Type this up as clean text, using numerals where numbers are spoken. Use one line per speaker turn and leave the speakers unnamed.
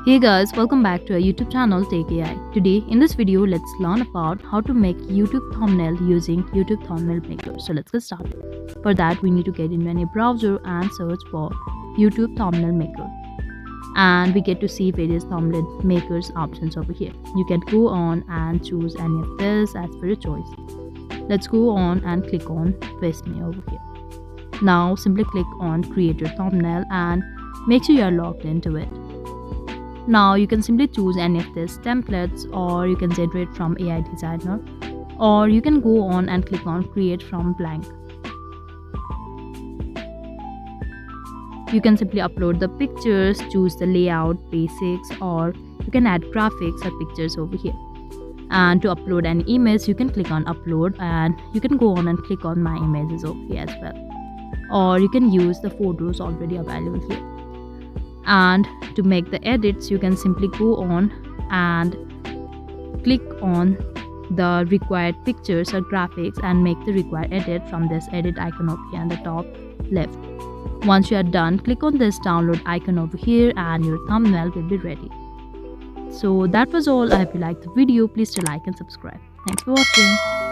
Hey guys, welcome back to our YouTube channel Take AI. Today in this video, let's learn about how to make YouTube thumbnail using YouTube thumbnail maker. So let's get started. For that, we need to get into any browser and search for YouTube thumbnail maker. And we get to see various thumbnail makers options over here. You can go on and choose any of this as per your choice. Let's go on and click on Paste Me over here. Now simply click on create your thumbnail and make sure you are logged into it. Now you can simply choose any of these templates, or you can generate from AI designer, or you can go on and click on create from blank. You can simply upload the pictures, choose the layout, basics, or you can add graphics or pictures over here. And to upload an image, you can click on upload and you can go on and click on my images over here as well, or you can use the photos already available here. And to make the edits, you can simply go on and click on the required pictures or graphics and make the required edit from this edit icon over here on the top left. Once you are done, click on this download icon over here and your thumbnail will be ready. So that was all. I hope you liked the video. Please do like and subscribe. Thanks for watching.